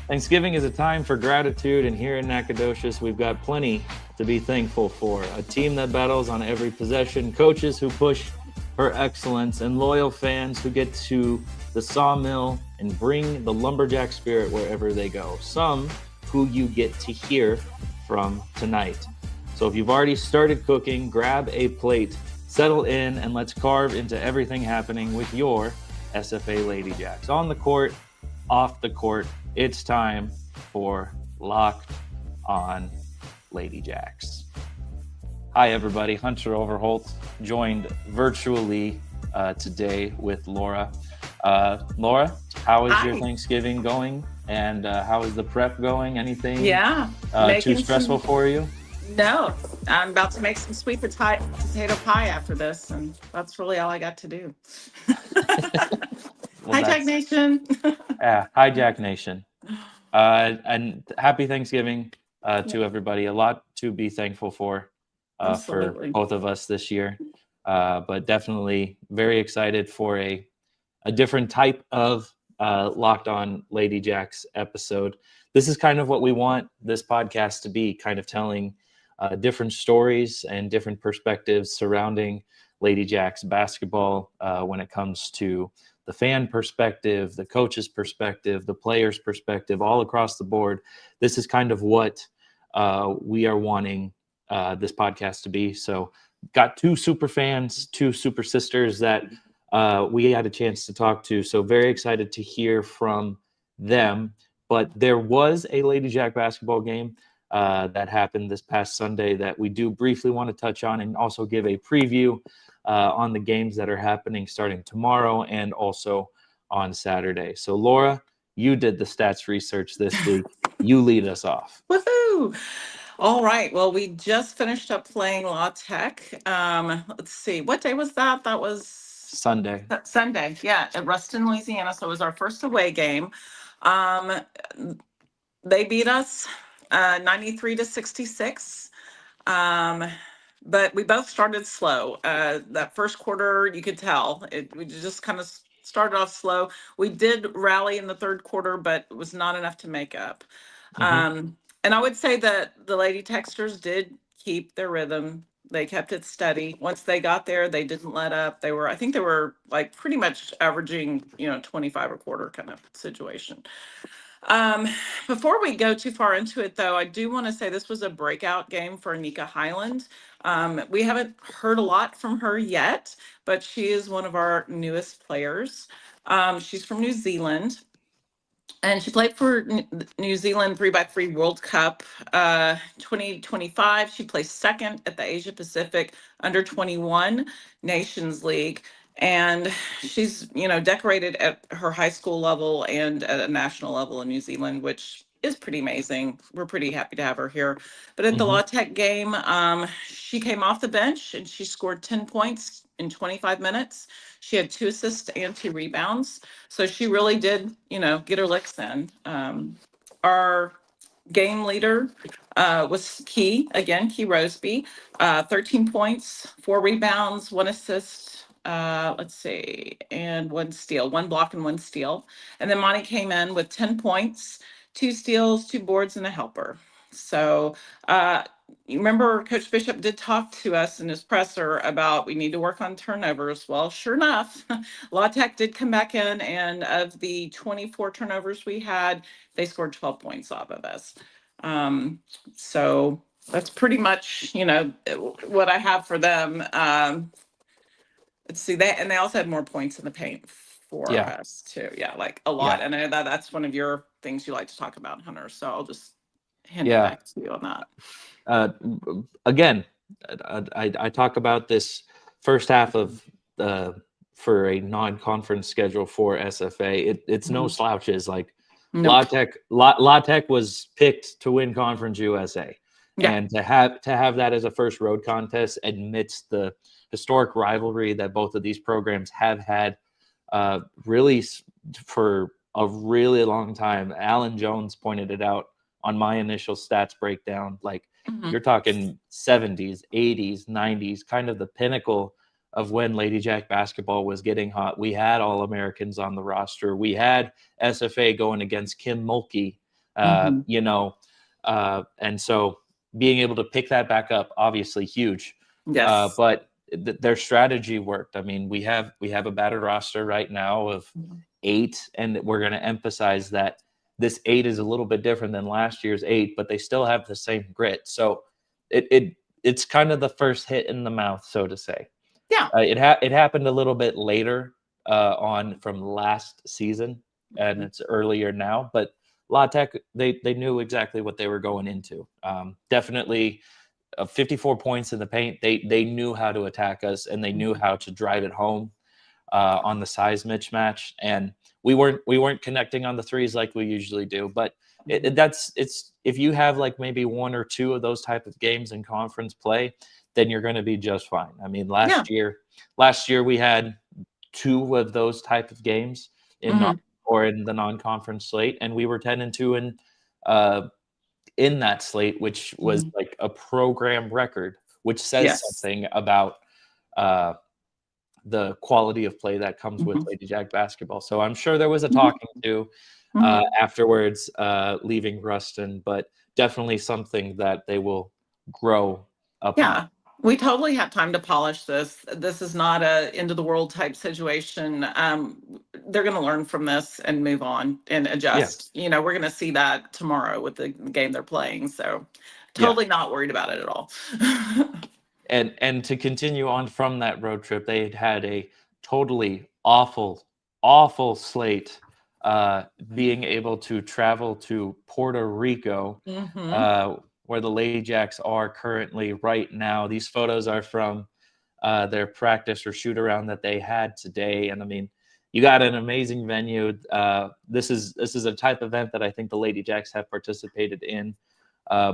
Thanksgiving is a time for gratitude, and here in Nacogdoches, we've got plenty to be thankful for. A team that battles on every possession, coaches who push for excellence, and loyal fans who get to the sawmill and bring the lumberjack spirit wherever they go. Some who you get to hear from tonight. So if you've already started cooking, grab a plate, settle in, and let's carve into everything happening with your SFA Ladyjacks. On the court, off the court, it's time for Locked on Ladyjacks. Hi, everybody. Hunter Overholt, joined virtually today with Laura. Laura, how is your Thanksgiving going? And how is the prep going? Anything too stressful for you? No, I'm about to make some sweet potato pie after this, and that's really all I got to do. Hi, Jack Nation. Hi, Jack Nation. And happy Thanksgiving to everybody. A lot to be thankful for both of us this year. But definitely very excited for a different type of Locked on Ladyjacks episode. This is kind of what we want this podcast to be, kind of telling different stories and different perspectives surrounding Ladyjacks basketball when it comes to the fan perspective, the coach's perspective, the player's perspective, all across the board. This is kind of what we are wanting this podcast to be. So got two super fans, two super sisters that we had a chance to talk to. So very excited to hear from them. But there was a Ladyjack basketball game that happened this past Sunday that we do briefly want to touch on, and also give a preview on the games that are happening starting tomorrow and also on Saturday. So Laura, you did the stats research this week. You lead us off. Woohoo! All right. Well, we just finished up playing La Tech. Let's see. What day was that? That was Sunday. Sunday. Yeah, at Ruston, Louisiana. So it was our first away game. They beat us 93-66. But we both started slow. That first quarter, you could tell we just kind of started off slow. We did rally in the third quarter, but it was not enough to make up. And I would say that the Lady Texters did keep their rhythm. They kept it steady. Once they got there, they didn't let up. I think they were like pretty much averaging, 25 a quarter kind of situation. Before we go too far into it, though, I do want to say this was a breakout game for Anika Highland. We haven't heard a lot from her yet, but she is one of our newest players. She's from New Zealand, and she played for New Zealand 3x3 World Cup 2025. She placed second at the Asia Pacific Under 21 Nations League. And she's, decorated at her high school level and at a national level in New Zealand, which is pretty amazing. We're pretty happy to have her here. But at the La Tech game, she came off the bench and she scored 10 points in 25 minutes. She had 2 assists and 2 rebounds. So she really did, get her licks in. Our game leader was Key Roseby, 13 points, 4 rebounds, 1 assist. And 1 steal, 1 block and 1 steal. And then Monty came in with 10 points, 2 steals, 2 boards, and a helper. So you remember Coach Bishop did talk to us in his presser about we need to work on turnovers. Well, sure enough, La Tech did come back in, and of the 24 turnovers we had, they scored 12 points off of us. So that's pretty much, what I have for them. Let's see that, and they also had more points in the paint for us too. Yeah, like a lot. And I know that's one of your things you like to talk about, Hunter. So I'll just hand it back to you on that. Again, I talk about this first half of for a non-conference schedule for SFA. It's no slouches. Like La Tech was picked to win Conference USA, and to have that as a first road contest amidst the historic rivalry that both of these programs have had really for a really long time. Alan Jones pointed it out on my initial stats breakdown. Like you're talking 70s, 80s, 90s, kind of the pinnacle of when Ladyjack basketball was getting hot. We had All-Americans on the roster. We had SFA going against Kim Mulkey Mhm. You know, and so being able to pick that back up, obviously huge. Yes. But their strategy worked. I mean, we have a battered roster right now of Mhm. 8, and we're going to emphasize that this 8 is a little bit different than last year's 8, but they still have the same grit. So it's kind of the first hit in the mouth, so to say. Yeah. It happened a little bit later on from last season, and Mhm. it's earlier now. But La Tech, they knew exactly what they were going into. Definitely 54 points in the paint. They knew how to attack us, and they knew Mhm. how to drive it home on the size mismatch. And we weren't connecting on the threes like we usually do. But Mhm. it's if you have like maybe one or two of those type of games in conference play, then you're going to be just fine. I mean, Yeah. last year we had two of those type of games in non Mhm. or in the non-conference slate, and we were 10-2 uh, in that slate, which was Mhm. like a program record, which says Yes. something about uh, the quality of play that comes with Mhm. Lady Jack basketball. So I'm sure there was a Mhm. talking to Mhm. afterwards, leaving Ruston, but definitely something that they will grow upon. Yeah, we totally have time to polish this. This is not a end of the world type situation. They're going to learn from this and move on and Yeah, adjust. We're going to see that tomorrow with the game they're playing. So, yeah. totally not worried about it at all. And to continue on from that road trip, they had a totally awful slate. Being able to travel to Puerto Rico, Hmm. uh, where the Ladyjacks are currently right now. These photos are from their practice or shoot around that they had today, and I mean, you got an amazing venue. This is a type of event that I think the Ladyjacks have participated in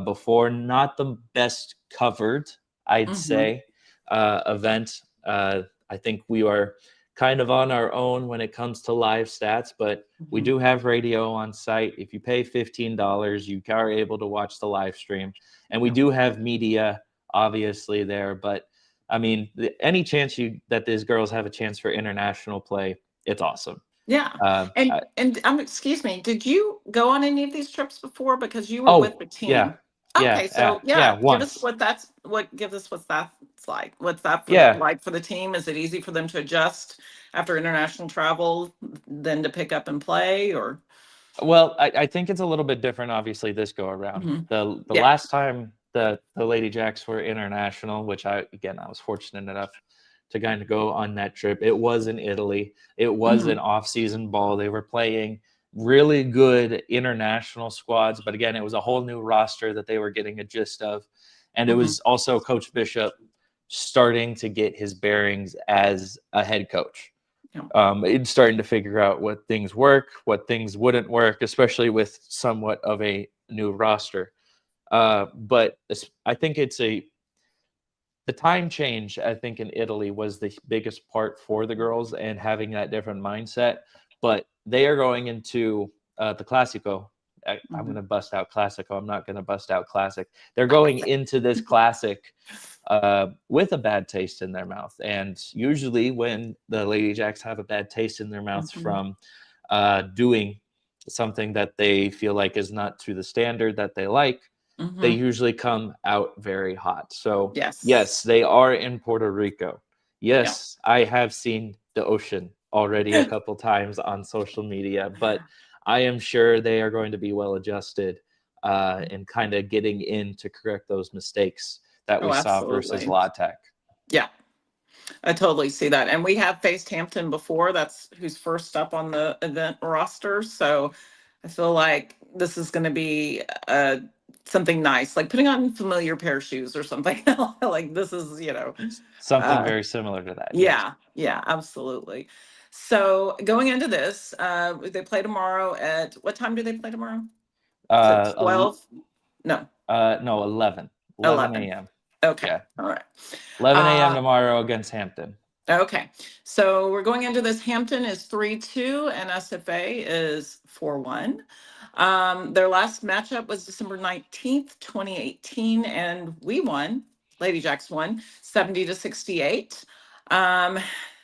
before. Not the best covered, I'd Hmm. say, event. I think we are kind of on our own when it comes to live stats, but we Hmm. do have radio on site. If you pay $15, you are able to watch the live stream, and we Yeah. do have media obviously there. But I mean, any chance that these girls have a chance for international play, it's awesome. Yeah. Uh, And I, and excuse me, did you go on any of these trips before? Because you were with oh the yeah, team. yeah, Okay, so yeah, yeah, once. give us what that's like. What's that Yeah, like for the team? Is it easy for them to adjust after international travel, then to pick up and play or? well, I think it's a little bit different, obviously, this go around. Mhm. The Yeah. last time the Lady Jacks were international, which I was fortunate enough to kind of go on that trip. It was in Italy. It was an Mhm. off-season ball. They were playing really good international squads, but again, it was a whole new roster that they were getting a gist of, and it Mhm. was also Coach Bishop starting to get his bearings as a head coach. Yeah. It's starting to figure out what things work, what things wouldn't work, especially with somewhat of a new roster. But I think the time change. I think in Italy was the biggest part for the girls and having that different mindset. But they are going into the Classico. I'm going Mhm. to bust out Classico. I'm not going to bust out Classic. They're going into this Classic with a bad taste in their mouth. And usually, when the Lady Jacks have a bad taste in their mouths Mhm. from doing something that they feel like is not to the standard that they like, they Mhm. usually come out very hot. So, Yes. yes, they are in Puerto Rico. Yeah. Yes, I have seen the ocean already a couple times on social media, but I am sure they are going to be well adjusted and kind of getting in to correct those mistakes that we Oh, saw versus absolutely. La Tech. Yeah. I totally see that. And we have faced Hampton before. That's who's first up on the event roster. So I feel like this is going to be something nice, like putting on familiar pair of shoes or something. Like this is, Something uh, very similar to that, yes. yeah, absolutely. So going into this, they play tomorrow at what time do they play tomorrow? Is it Uh, el- 12? No, no, 11. 11. a.m. Okay. Yeah. All right. 11 a.m. Uh, tomorrow against Hampton. Okay, so we're going into this. Hampton is 3-2 and SFA is 4-1. Their last matchup was December 19th, 2018, and we won. Lady Jacks won 70-68. Um,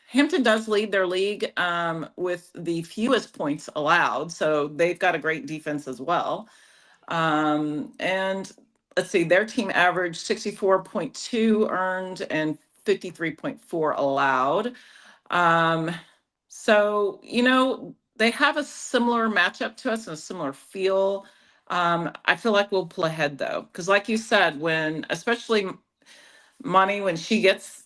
Hampton does lead their league with the fewest points allowed, so they've got a great defense as well. And let's see, their team averaged 64.2 earned and 53.4 allowed. Um, so, they have a similar matchup to us and a similar feel. I feel like we'll pull ahead though, because like you said, especially Monty, when she gets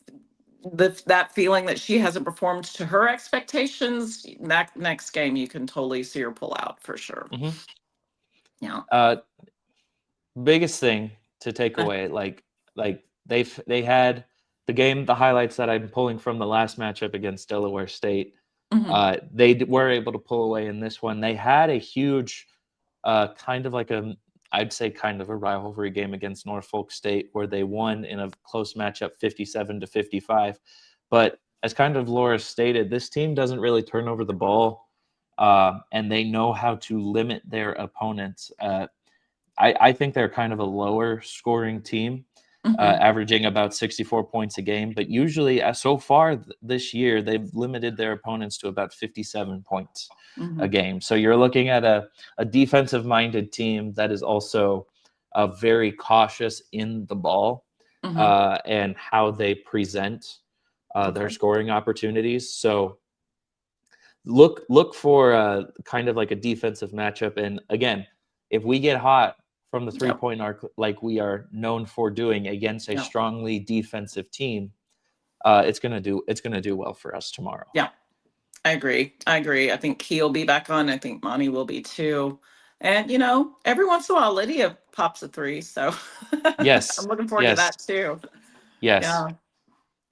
that feeling that she hasn't performed to her expectations, that next game you can totally see her pull out for sure. Mm-hmm. Yeah. Biggest thing to take away, like they had the highlights that I'm pulling from the last matchup against Delaware State. They were able to pull away in this one. They had a huge, kind of like I'd say kind of a rivalry game against Norfolk State where they won in a close matchup 57-55. But as kind of Laura stated, this team doesn't really turn over the ball, and they know how to limit their opponents. I think they're kind of a lower scoring team, averaging about 64 points a game. But usually, so far this year, they've limited their opponents to about 57 points a game. So you're looking at a defensive-minded team that is also very cautious in the ball and how they present their scoring opportunities. So look for kind of like a defensive matchup. And again, if we get hot from the three-point arc like we are known for doing against a strongly defensive team, it's gonna do well for us tomorrow. Yeah, I agree. I think Key will be back on. I think Monty will be too. And every once in a while, Lydia pops a three. So Yes, I'm looking forward to that too. Yes. Yeah,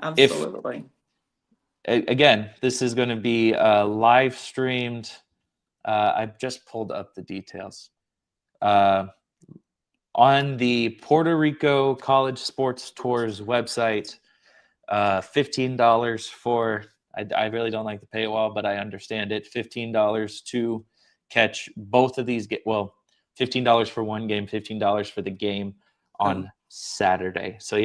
absolutely. Again, this is going to be live streamed. I've just pulled up the details. On the Puerto Rico College Sports Tours website, $15 for, I really don't like the paywall, but I understand it. $15 to catch both of these. $15 for one game, $15 for the game on Saturday. So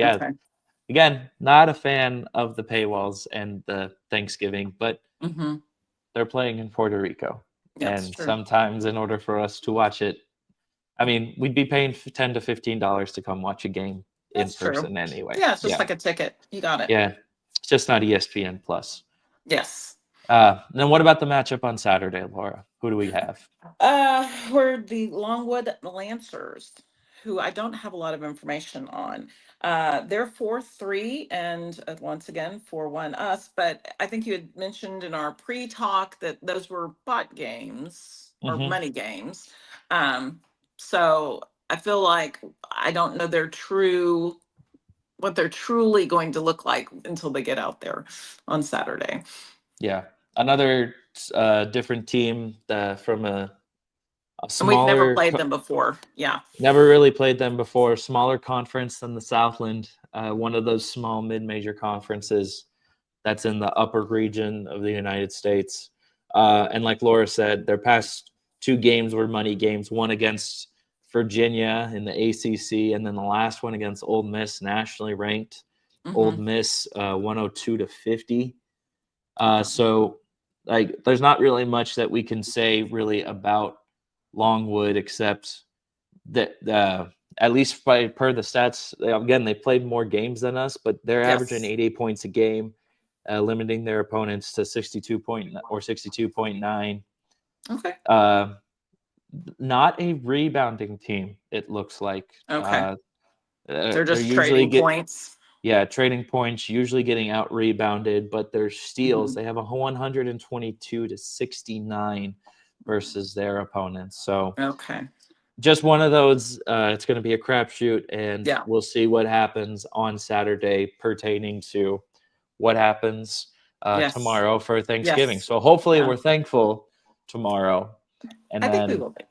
again, not a fan of the paywalls and the Thanksgiving, but they're playing in Puerto Rico. And sometimes in order for us to watch it, I mean, we'd be paying $10 to $15 to come watch a game in person anyway. Yeah, it's just like a ticket. You got it. Yeah, it's just not ESPN Plus. Yes. Then what about the matchup on Saturday, Laura? Who do we have? We're the Longwood Lancers, who I don't have a lot of information on. They're 4-3 and once again 4-1 us, but I think you had mentioned in our pre-talk that those were bot games or money games. So I feel like I don't know what they're truly going to look like until they get out there on Saturday. Yeah, another different team from a smaller. And we've never played them before. Yeah. Never really played them before. Smaller conference than the Southland. One of those small mid-major conferences that's in the upper region of the United States. And like Laura said, their past two games were money games. One against Virginia in the ACC, and then the last one against Ole Miss, nationally ranked. Ole Miss 102-50. So there's not really much that we can say really about Longwood except that at least per the stats, again, they played more games than us, but they're averaging 80 points a game, limiting their opponents to 62.9. Okay. Not a rebounding team, it looks like. Okay. They're just trading points. Yeah, trading points, usually getting out rebounded, but their steals, they have a 122-69 versus their opponents. So just one of those. It's going to be a crapshoot, and we'll see what happens on Saturday pertaining to what happens tomorrow for Thanksgiving. So hopefully we're thankful tomorrow, and I think we will be.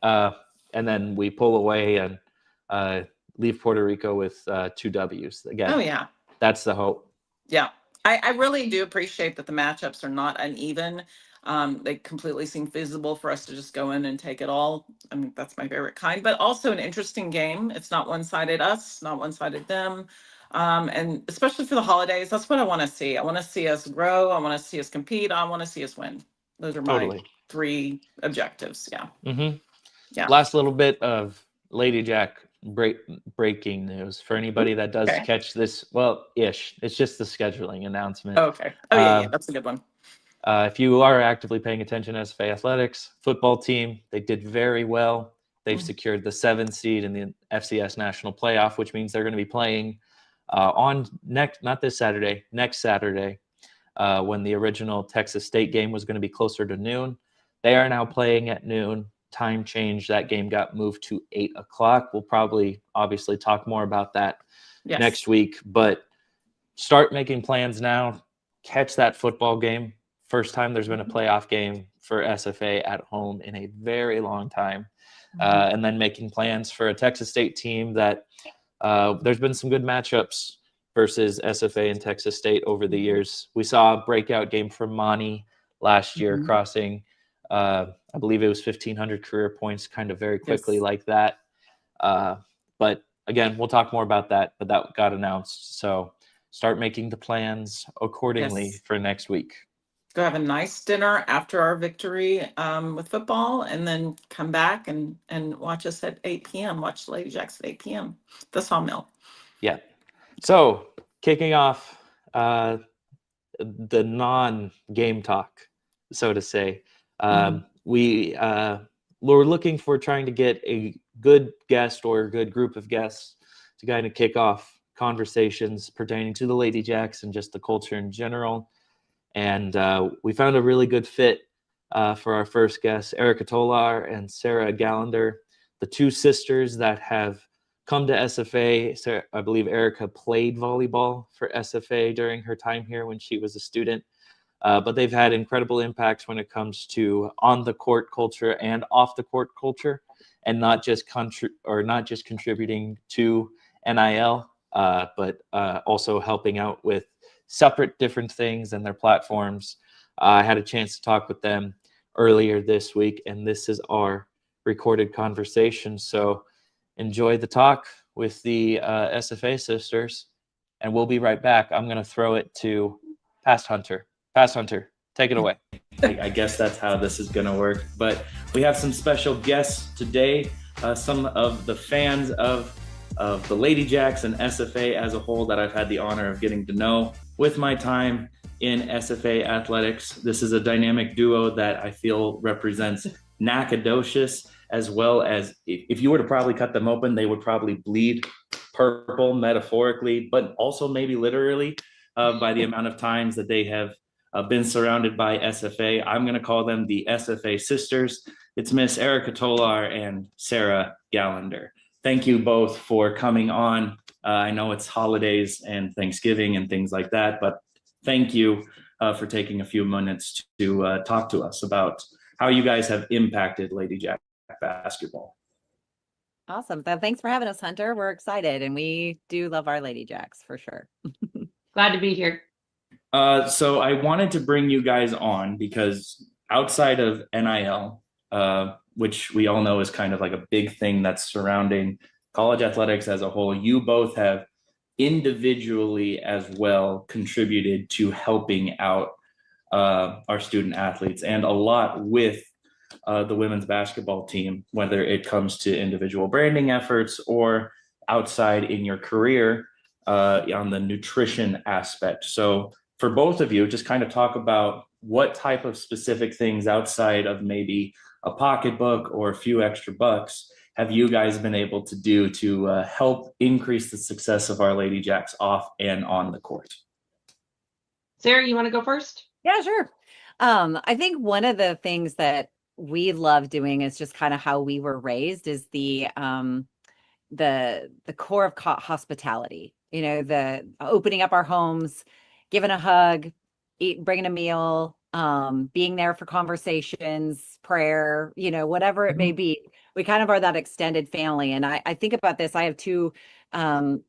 And then we pull away and leave Puerto Rico with 2 W's again. Oh yeah, that's the hope. Yeah, I really do appreciate that the matchups are not uneven. They completely seem feasible for us to just go in and take it all. I mean, that's my favorite kind, but also an interesting game. It's not one-sided us, not one-sided them. And especially for the holidays, that's what I want to see. I want to see us grow. I want to see us compete. I want to see us win. Those are my 3 objectives. Yeah. Yeah. Last little bit of Ladyjack breaking news for anybody that does Okay. catch this. Well, ish. It's just the scheduling announcement. Okay. Oh yeah, that's a good one. If you are actively paying attention to SFA athletics football team, they did very well. They've secured the 7th seed in the FCS national playoff, which means they're going to be playing on not this Saturday, next Saturday, when the original Texas State game was going to be closer to noon. They are now playing at noon. Time change. That game got moved to 8 o'clock. We'll probably obviously talk more about that next week, but start making plans now. Catch that football game. First time there's been a playoff game for SFA at home in a very long time. And then making plans for a Texas State team that there's been some good matchups versus SFA and Texas State over the years. We saw a breakout game from Monty last year, crossing, I believe it was 1,500 career points kind of very quickly like that. But again, we'll talk more about that, but that got announced. So start making the plans accordingly for next week. Go have a nice dinner after our victory with football, and then come back and watch us at 8 p.m. Watch the Ladyjacks at 8 p.m. The Sawmill. Yeah. So kicking off the non-game talk, so to say, we're looking for trying to get a good guest or a good group of guests to kind of kick off conversations pertaining to the Ladyjacks and just the culture in general. And we found a really good fit for our first guests, Erika Tolar and Sarah Gallander, the two sisters that have come to SFA. Sarah, I believe Erika played volleyball for SFA during her time here when she was a student. But they've had incredible impacts when it comes to on the court culture and off the court culture, and not just contributing to NIL, but also helping out with separate different things and their platforms. I had a chance to talk with them earlier this week, and this is our recorded conversation. So enjoy the talk with the SFA sisters, and we'll be right back. I'm going to throw it to Past Hunter. Past Hunter, take it away. I guess that's how this is going to work. But we have some special guests today, some of the fans of the Ladyjacks and SFA as a whole that I've had the honor of getting to know with my time in SFA athletics. This is a dynamic duo that I feel represents Nacogdoches, as well as if you were to probably cut them open, they would probably bleed purple metaphorically, but also maybe literally by the amount of times that they have been surrounded by SFA. I'm going to call them the SFA sisters. It's Miss Erika Tolar and Sarah Gallander. Thank you both for coming on. I know it's holidays and Thanksgiving and things like that, but thank you for taking a few minutes to talk to us about how you guys have impacted Ladyjack basketball. Awesome. Thanks for having us, Hunter. We're excited, and we do love our Ladyjacks for sure. Glad to be here. So I wanted to bring you guys on because outside of NIL, which we all know is kind of like a big thing that's surrounding college athletics as a whole, you both have individually as well contributed to helping out our student athletes and a lot with the women's basketball team, whether it comes to individual branding efforts or outside in your career on the nutrition aspect. So for both of you, just kind of talk about what type of specific things outside of maybe a pocketbook or a few extra bucks have you guys been able to do to help increase the success of our Ladyjacks off and on the court? Sarah, you want to go first? Yeah, sure. I think one of the things that we love doing is just kind of how we were raised is the core of hospitality. You know, the opening up our homes, giving a hug, bringing a meal, being there for conversations, prayer, you know, whatever it may be. We kind of are that extended family. And I think about this. I have two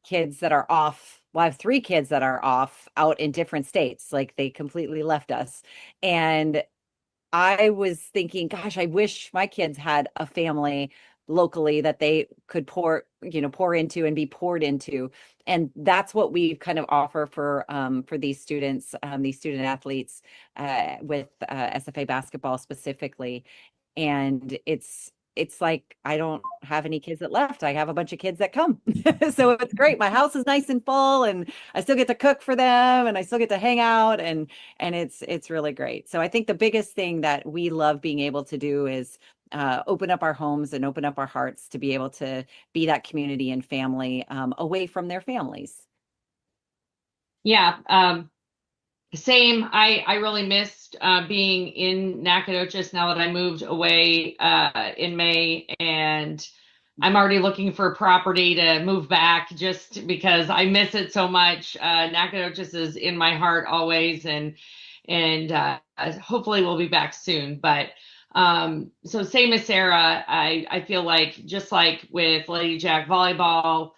kids that are off. Well, I have three kids that are off out in different states. Like they completely left us. And I was thinking, gosh, I wish my kids had a family locally that they could pour into and be poured into. And that's what we kind of offer for these students, these student athletes with SFA basketball specifically. And it's it's like I don't have any kids that left. I have a bunch of kids that come. So it's great. My house is nice and full, and I still get to cook for them, and I still get to hang out, and it's really great. So I think the biggest thing that we love being able to do is open up our homes and open up our hearts to be able to be that community and family away from their families. Yeah, same. I really missed being in Nacogdoches now that I moved away in May, and I'm already looking for property to move back just because I miss it so much. Nacogdoches is in my heart always, and hopefully we'll be back soon. But so same as Sarah, I feel like just like with Lady Jack volleyball.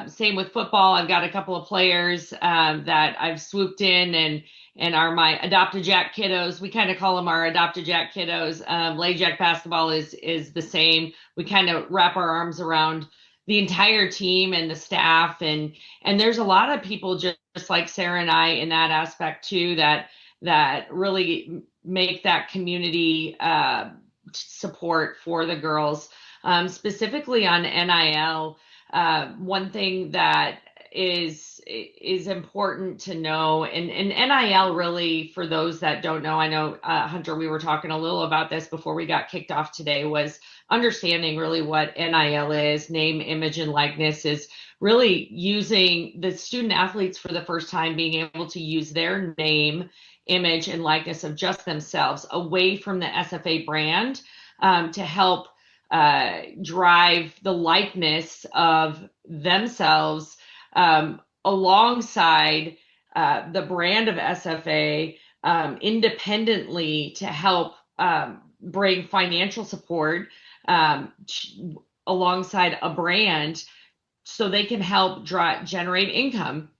Same with football. I've got a couple of players that I've swooped in and are my adopted Jack kiddos. We kind of call them our adopted Jack kiddos. Lady Jack basketball is the same. We kind of wrap our arms around the entire team and the staff, and there's a lot of people just like Sarah and I in that aspect too that really make that community support for the girls, specifically on NIL. One thing that is important to know, and NIL really, for those that don't know, I know Hunter, we were talking a little about this before we got kicked off today, was understanding really what NIL is. Name, image, and likeness is really using the student athletes for the first time being able to use their name, image, and likeness of just themselves away from the SFA brand to help drive the likeness of themselves alongside the brand of SFA independently to help bring financial support alongside a brand so they can help generate income,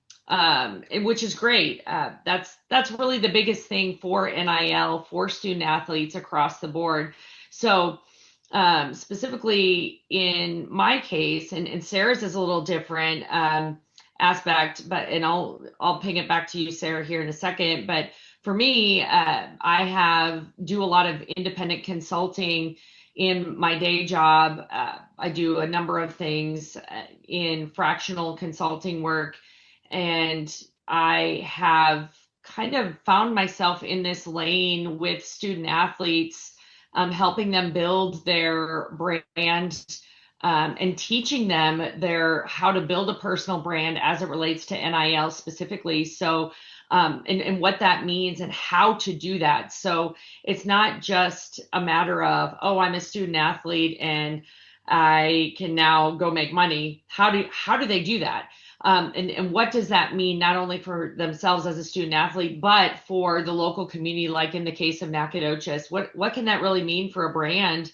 which is great. That's really the biggest thing for NIL, for student athletes across the board. So specifically in my case, and Sarah's is a little different aspect, but I'll ping it back to you, Sarah, here in a second. But for me, I do a lot of independent consulting in my day job. I do a number of things in fractional consulting work, and I have kind of found myself in this lane with student athletes, helping them build their brand and teaching them how to build a personal brand as it relates to NIL specifically. So, and what that means and how to do that. So it's not just a matter of, oh, I'm a student athlete and I can now go make money. How do they do that? And what does that mean, not only for themselves as a student athlete, but for the local community, like in the case of Nacogdoches? What can that really mean for a brand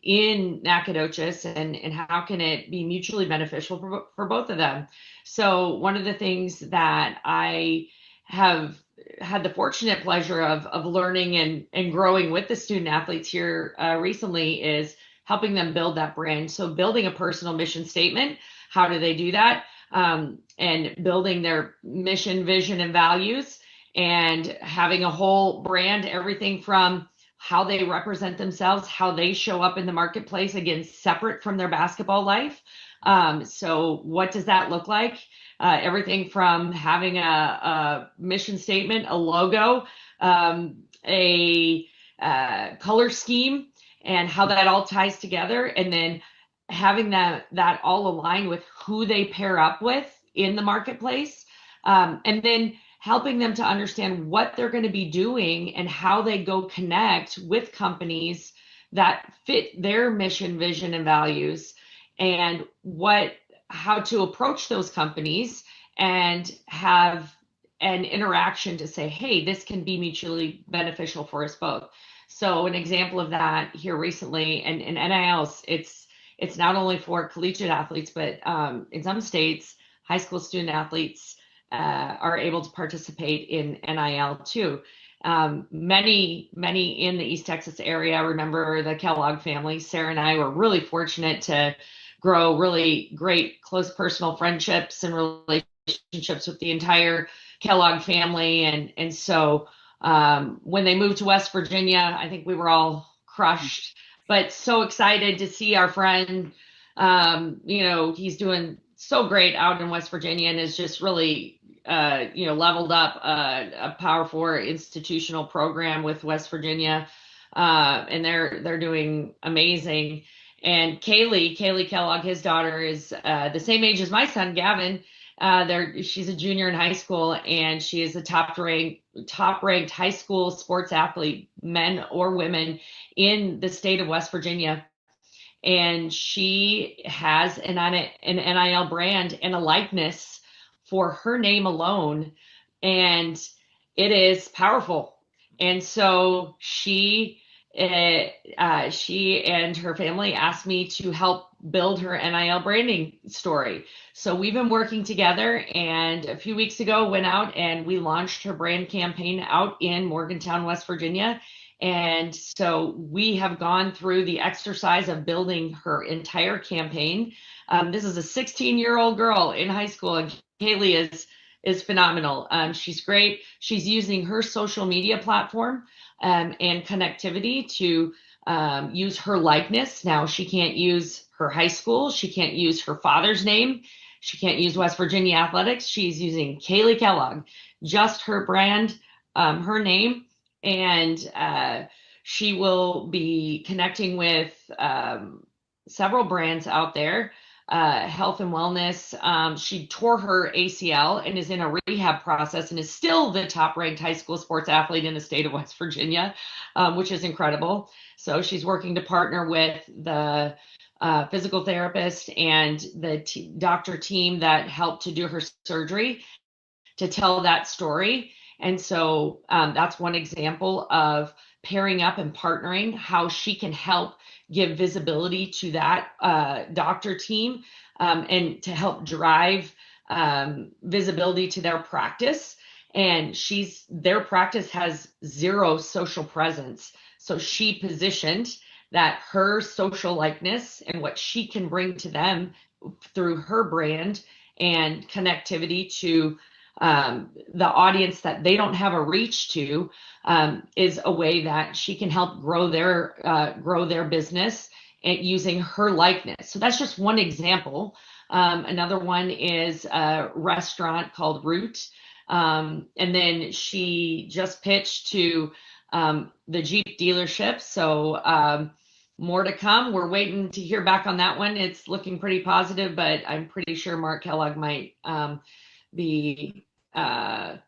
in Nacogdoches, and how can it be mutually beneficial for both of them? So one of the things that I have had the fortunate pleasure of learning and growing with the student athletes here recently is helping them build that brand. So building a personal mission statement. How do they do that? And building their mission, vision, and values, and having a whole brand, everything from how they represent themselves, how they show up in the marketplace, again, separate from their basketball life. So what does that look like? Everything from having a mission statement, a logo, a color scheme, and how that all ties together, and then having that all align with who they pair up with in the marketplace, and then helping them to understand what they're going to be doing and how they go connect with companies that fit their mission, vision, and values, and how to approach those companies and have an interaction to say, hey, this can be mutually beneficial for us both. So an example of that here recently, and NIL, it's not only for collegiate athletes, but in some states, high school student athletes are able to participate in NIL too. Many in the East Texas area remember the Kellogg family. Sarah and I were really fortunate to grow really great, close personal friendships and relationships with the entire Kellogg family. And so when they moved to West Virginia, I think we were all crushed but so excited to see our friend. He's doing so great out in West Virginia and is just really, leveled up a powerful institutional program with West Virginia. And they're doing amazing. And Kaylee Kellogg, his daughter, is the same age as my son, Gavin. She's a junior in high school, and she is a top ranked high school sports athlete, men or women, in the state of West Virginia. And she has an NIL brand and a likeness for her name alone, and it is powerful. And so she and her family asked me to help build her NIL branding story. So we've been working together, and a few weeks ago went out and we launched her brand campaign out in Morgantown, West Virginia. And so we have gone through the exercise of building her entire campaign. This is a 16-year-old girl in high school, and Kaylee is phenomenal. She's great. She's using her social media platform and connectivity to use her likeness. Now, she can't use her high school. She can't use her father's name. She can't use West Virginia Athletics. She's using Kaylee Kellogg, just her brand, her name. And she will be connecting with several brands out there, health and wellness. She tore her ACL and is in a rehab process and is still the top ranked high school sports athlete in the state of West Virginia, which is incredible. So she's working to partner with the physical therapist and the doctor team that helped to do her surgery to tell that story. And so that's one example of pairing up and partnering, how she can help give visibility to that doctor team and to help drive visibility to their practice. And their practice has zero social presence. So she positioned that her social likeness and what she can bring to them through her brand and connectivity to the audience that they don't have a reach to is a way that she can help grow their business and using her likeness. So that's just one example. Another one is a restaurant called Root. And then she just pitched to the Jeep dealership. So more to come. We're waiting to hear back on that one. It's looking pretty positive, but I'm pretty sure Mark Kellogg might be I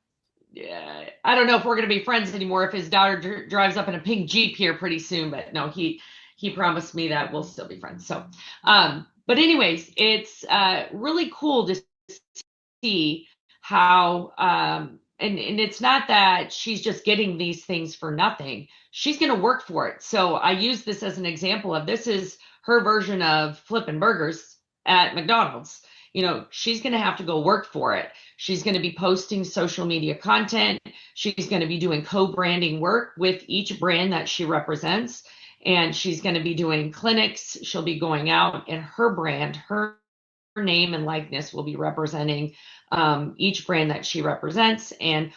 don't know if we're going to be friends anymore if his daughter drives up in a pink Jeep here pretty soon, but no, he promised me that we'll still be friends. So but anyways, it's really cool to see how and it's not that she's just getting these things for nothing. She's going to work for it. So I use this as an example of this is her version of flipping burgers at McDonald's. She's going to have to go work for it. She's going to be posting social media content. She's going to be doing co-branding work with each brand that she represents. And she's going to be doing clinics. She'll be going out, and her brand, her name and likeness will be representing each brand that she represents and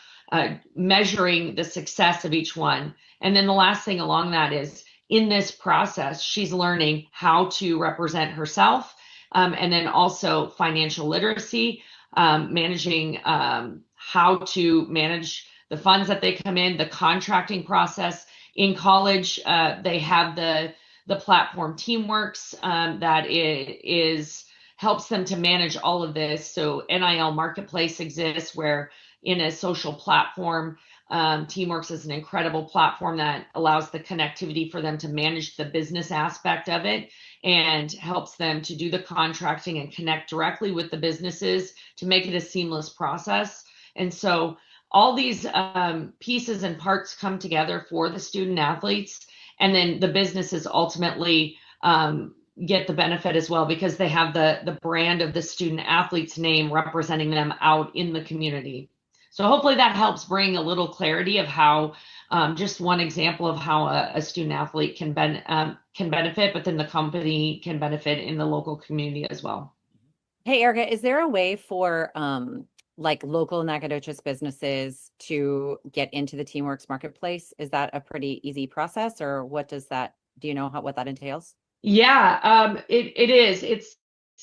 measuring the success of each one. And then the last thing along that is in this process, she's learning how to represent herself. And then also financial literacy, managing how to manage the funds that they come in, the contracting process. In college, they have the platform Teamworks that helps them to manage all of this. So NIL Marketplace exists where in a social platform, Teamworks is an incredible platform that allows the connectivity for them to manage the business aspect of it and helps them to do the contracting and connect directly with the businesses to make it a seamless process. And so all these pieces and parts come together for the student athletes, and then the businesses ultimately get the benefit as well because they have the brand of the student athlete's name representing them out in the community. So hopefully that helps bring a little clarity of how just one example of how a student athlete can benefit, but then the company can benefit in the local community as well. Hey, Erika, is there a way for like local Nacogdoches businesses to get into the Teamworks marketplace? Is that a pretty easy process, or what does that Do you know what that entails? Yeah, it is.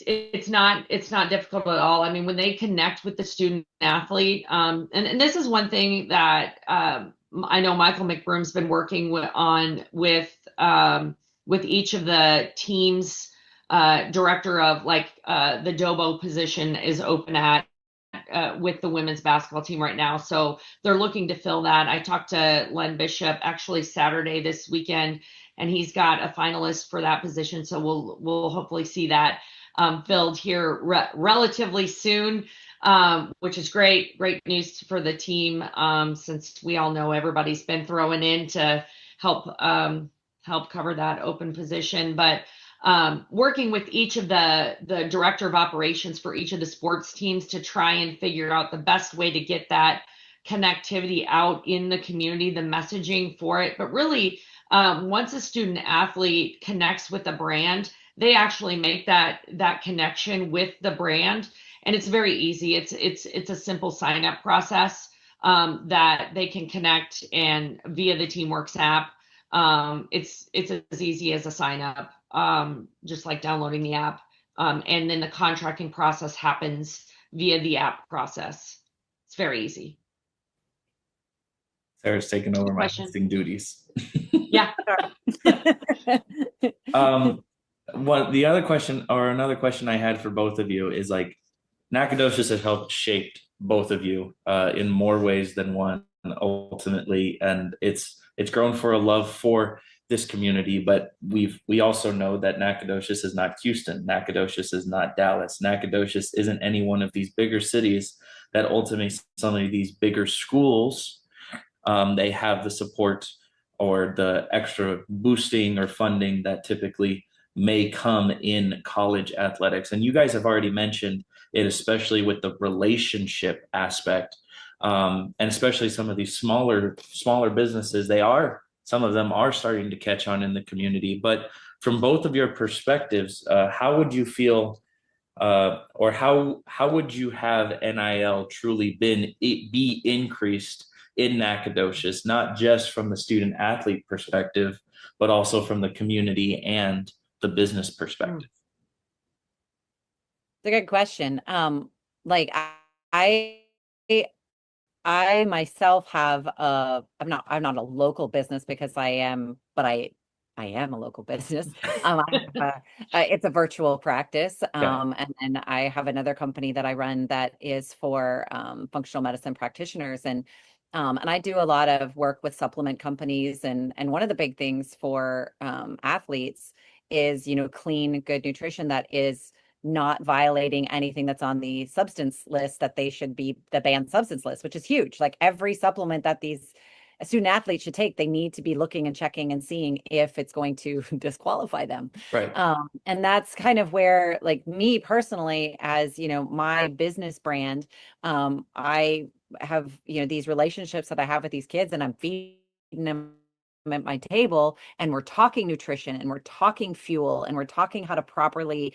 It's not difficult at all. I mean, when they connect with the student athlete, and this is one thing that I know Michael McBroom's been working with each of the teams. Director of the Dobo position is open at with the women's basketball team right now, so they're looking to fill that. I talked to Len Bishop actually Saturday this weekend, and he's got a finalist for that position. So we'll hopefully see that filled here relatively soon, which is great news for the team, since we all know everybody's been throwing in to help cover that open position. But working with each of the director of operations for each of the sports teams to try and figure out the best way to get that connectivity out in the community, the messaging for it. But really, once a student athlete connects with the brand, they actually make that connection with the brand, and it's very easy. It's a simple sign up process that they can connect, and via the Teamworks app, it's as easy as a sign up, just like downloading the app, and then the contracting process happens via the app process. It's very easy. Sarah's taking over my hosting duties. Yeah. The other question, or another question I had for both of you is, like, Nacogdoches has helped shape both of you in more ways than one ultimately, and it's grown for a love for this community. But we also know that Nacogdoches is not Houston, Nacogdoches is not Dallas, Nacogdoches isn't any one of these bigger cities that ultimately some of these bigger schools, they have the support or the extra boosting or funding that typically may come in college athletics. And you guys have already mentioned it, especially with the relationship aspect, and especially some of these smaller businesses. Some of them are starting to catch on in the community. But from both of your perspectives, how would you feel, or how would you have NIL truly be increased in Nacogdoches, not just from the student athlete perspective, but also from the community and the business perspective? It's a good question. Like I myself have I'm not a local business because I am, but I am a local business. It's a virtual practice. And then I have another company that I run that is for functional medicine practitioners. And I do a lot of work with supplement companies. And one of the big things for athletes is, clean, good nutrition that is not violating anything that's on the substance list that they should be, the banned substance list, which is huge. Like every supplement that these student athletes should take, they need to be looking and checking and seeing if it's going to disqualify them. Right. And that's kind of where, like, me personally, as my business brand, I have these relationships that I have with these kids, and I'm feeding them at my table, and we're talking nutrition, and we're talking fuel, and we're talking how to properly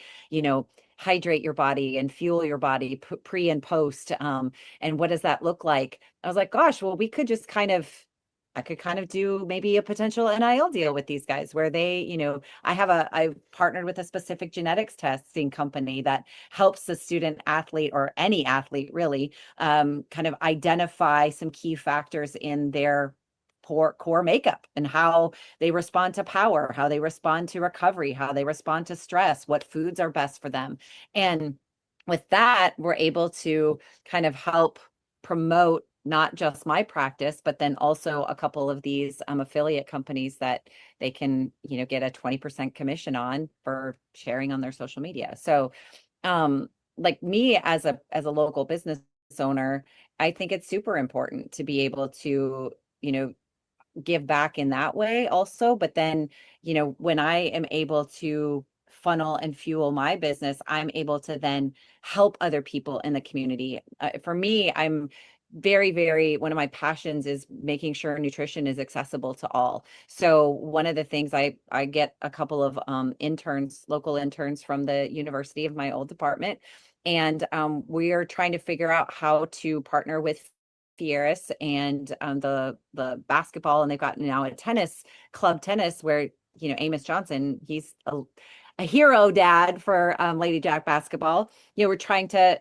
hydrate your body and fuel your body pre and post, and what does that look like. I was like, gosh, well, we could just I could kind of do maybe a potential NIL deal with these guys where they, I've partnered with a specific genetics testing company that helps the student athlete, or any athlete really, kind of identify some key factors in their core makeup and how they respond to power, how they respond to recovery, how they respond to stress, what foods are best for them. And with that, we're able to kind of help promote not just my practice, but then also a couple of these affiliate companies that they can, get a 20% commission on for sharing on their social media. So like me as a local business owner, I think it's super important to be able to, give back in that way also. But then, when I am able to funnel and fuel my business, I'm able to then help other people in the community. For me, I'm very, one of my passions is making sure nutrition is accessible to all. So one of the things I get a couple of local interns from the university of my old department. And we are trying to figure out how to partner with Fieras and the basketball, and they've got now a club tennis where Amos Johnson, he's a hero dad for Lady Jack basketball. We're trying to,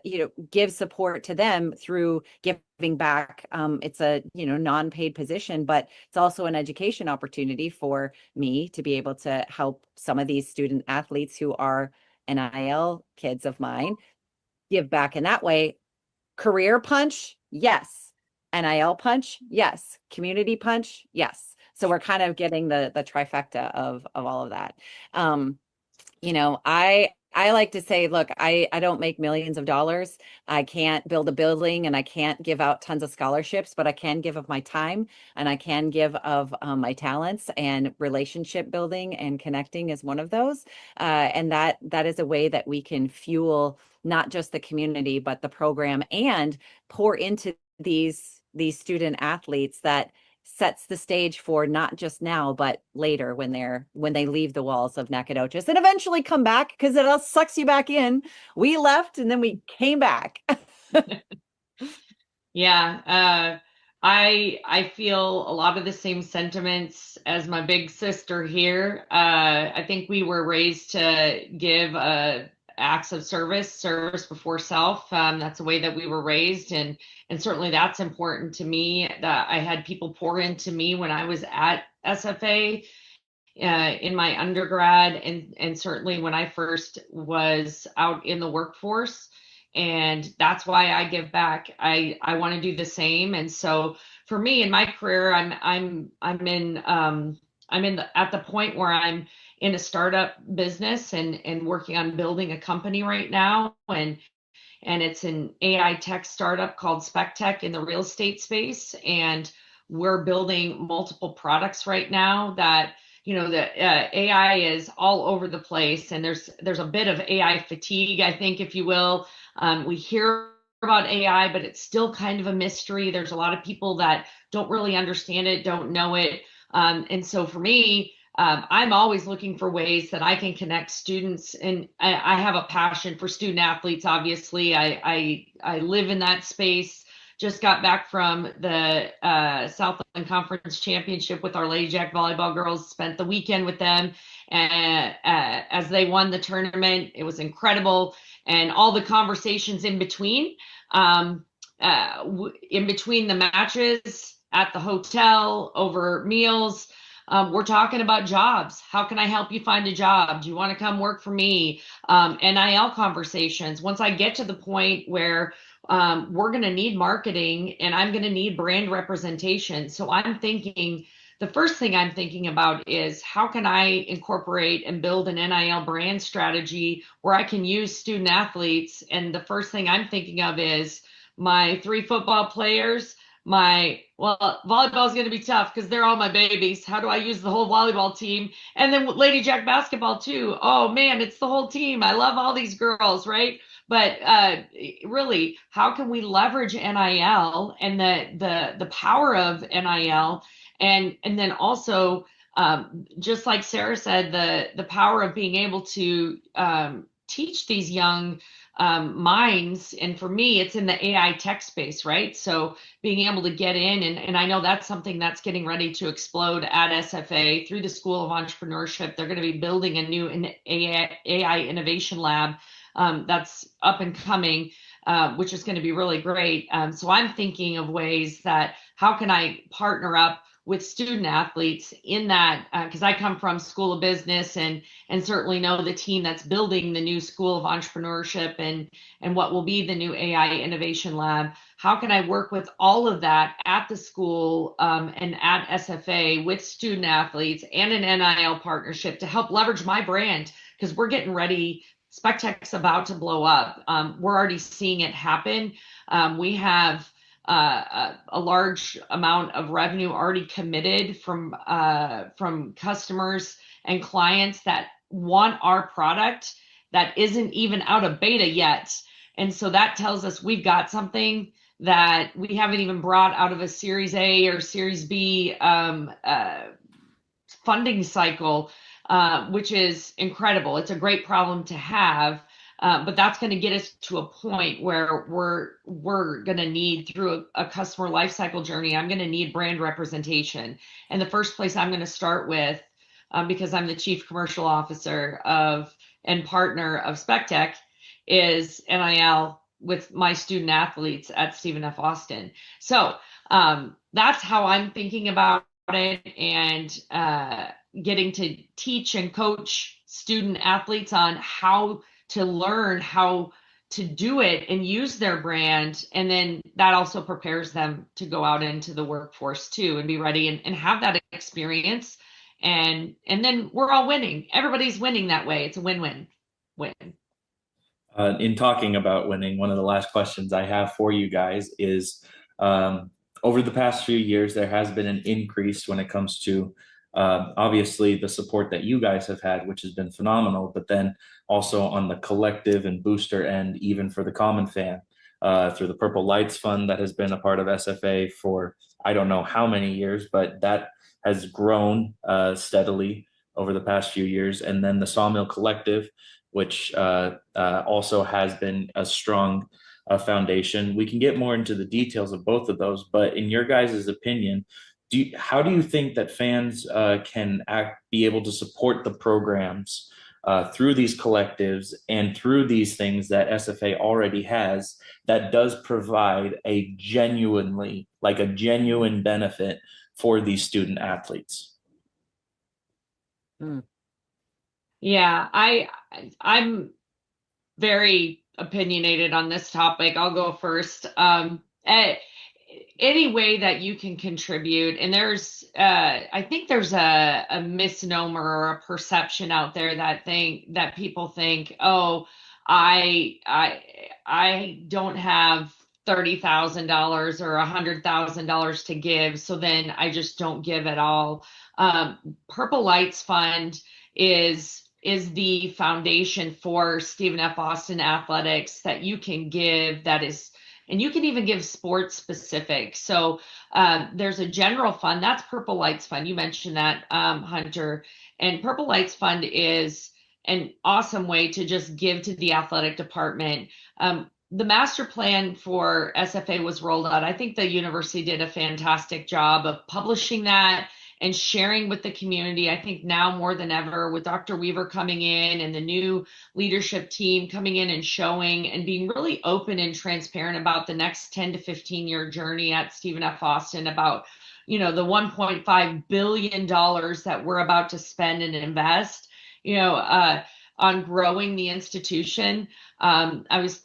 give support to them through giving back. It's a, non-paid position, but it's also an education opportunity for me to be able to help some of these student athletes who are NIL kids of mine give back in that way. Career punch, yes. NIL punch, yes. Community punch, yes. So we're kind of getting the trifecta of all of that. I like to say, look, I don't make millions of dollars. I can't build a building and I can't give out tons of scholarships, but I can give of my time and I can give of my talents, and relationship building and connecting is one of those. And that is a way that we can fuel not just the community, but the program, and pour into these student athletes that sets the stage for not just now, but later when they leave the walls of Nacogdoches and eventually come back, because it all sucks you back in. We left and then we came back. Yeah. I feel a lot of the same sentiments as my big sister here. I think we were raised to give acts of service before self. That's the way that we were raised, and certainly that's important to me. That I had people pour into me when I was at SFA in my undergrad, and certainly when I first was out in the workforce. And that's why I give back. I want to do the same. And so for me in my career, I'm at the point where I'm in a startup business and working on building a company right now. And it's an AI tech startup called SpecTech in the real estate space. And we're building multiple products right now that, the AI is all over the place. And there's a bit of AI fatigue, I think, if you will. We hear about AI, but it's still kind of a mystery. There's a lot of people that don't really understand it, don't know it. And so for me, I'm always looking for ways that I can connect students. And I have a passion for student athletes, obviously. I live in that space. Just got back from the Southland Conference Championship with our Ladyjack volleyball girls, spent the weekend with them as they won the tournament. It was incredible. And all the conversations in between the matches, at the hotel, over meals, we're talking about jobs. How can I help you find a job? Do you want to come work for me? NIL conversations. Once I get to the point where we're going to need marketing and I'm going to need brand representation. So the first thing I'm thinking about is how can I incorporate and build an NIL brand strategy where I can use student athletes? And the first thing I'm thinking of is my 3 football players. Volleyball is going to be tough because they're all my babies. How do I use the whole volleyball team? And then Lady Jack basketball too. Oh man, it's the whole team. I love all these girls, right? But really, how can we leverage NIL and the power of NIL, and then also just like Sarah said, the power of being able to teach these young minds. And for me, it's in the AI tech space, right? So being able to get in, and I know that's something that's getting ready to explode at SFA through the School of Entrepreneurship. They're going to be building a new AI innovation lab that's up and coming, which is going to be really great. So I'm thinking of ways that how can I partner up with student athletes in that, because I come from School of Business and certainly know the team that's building the new School of Entrepreneurship and what will be the new AI Innovation Lab. How can I work with all of that at the school and at SFA with student athletes and an NIL partnership to help leverage my brand? Because we're getting ready. SpecTech's about to blow up. We're already seeing it happen. We have a large amount of revenue already committed from customers and clients that want our product that isn't even out of beta yet. And so that tells us we've got something that we haven't even brought out of a Series A or Series B funding cycle, which is incredible. It's a great problem to have. But that's going to get us to a point where we're going to need, through a customer lifecycle journey, I'm going to need brand representation. And the first place I'm going to start with because I'm the chief commercial officer and partner of SpecTech, is NIL with my student athletes at Stephen F. Austin. So that's how I'm thinking about it, and getting to teach and coach student athletes on how to learn how to do it and use their brand. And then that also prepares them to go out into the workforce too, and be ready and have that experience. And then we're all winning. Everybody's winning that way. It's a win-win. Win. In talking about winning, one of the last questions I have for you guys is, over the past few years, there has been an increase when it comes to obviously the support that you guys have had, which has been phenomenal, but then also on the collective and booster end, even for the common fan, through the Purple Lights Fund that has been a part of SFA for I don't know how many years, but that has grown steadily over the past few years. And then the Sawmill Collective, which also has been a strong foundation. We can get more into the details of both of those, but in your guys' opinion, how do you think that fans can be able to support the programs through these collectives and through these things that SFA already has that does provide a genuine benefit for these student athletes? Yeah, I'm very opinionated on this topic. I'll go first. Any way that you can contribute, and I think there's a misnomer or a perception out there that people think, oh, I don't have $30,000 or $100,000 to give, so then I just don't give at all. Purple Lights Fund is the foundation for Stephen F. Austin Athletics that you can give, and you can even give sports specific. So there's a general fund, that's Purple Lights Fund. You mentioned that, Hunter. And Purple Lights Fund is an awesome way to just give to the athletic department. The master plan for SFA was rolled out. I think the university did a fantastic job of publishing that and sharing with the community. I think now more than ever, with Dr. Weaver coming in and the new leadership team coming in and showing and being really open and transparent about the next 10 to 15 year journey at Stephen F. Austin, about, the $1.5 billion that we're about to spend and invest, on growing the institution. I was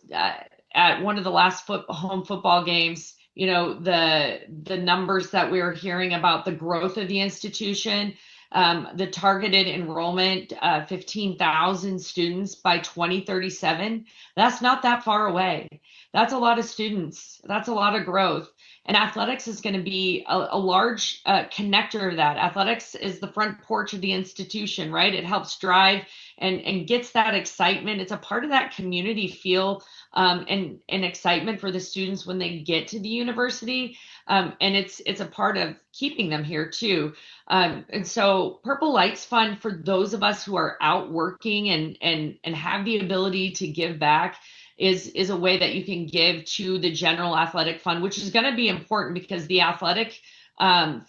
at one of the last home football games. The numbers that we were hearing about the growth of the institution, the targeted enrollment, 15,000 students by 2037. That's not that far away. That's a lot of students. That's a lot of growth. And athletics is going to be a large connector of that. Athletics is the front porch of the institution, right? It helps drive and gets that excitement. It's a part of that community feel and excitement for the students when they get to the university. And it's a part of keeping them here too. And so Purple Lights Fund, for those of us who are out working and have the ability to give back, is a way that you can give to the general athletic fund, which is going to be important because the athletic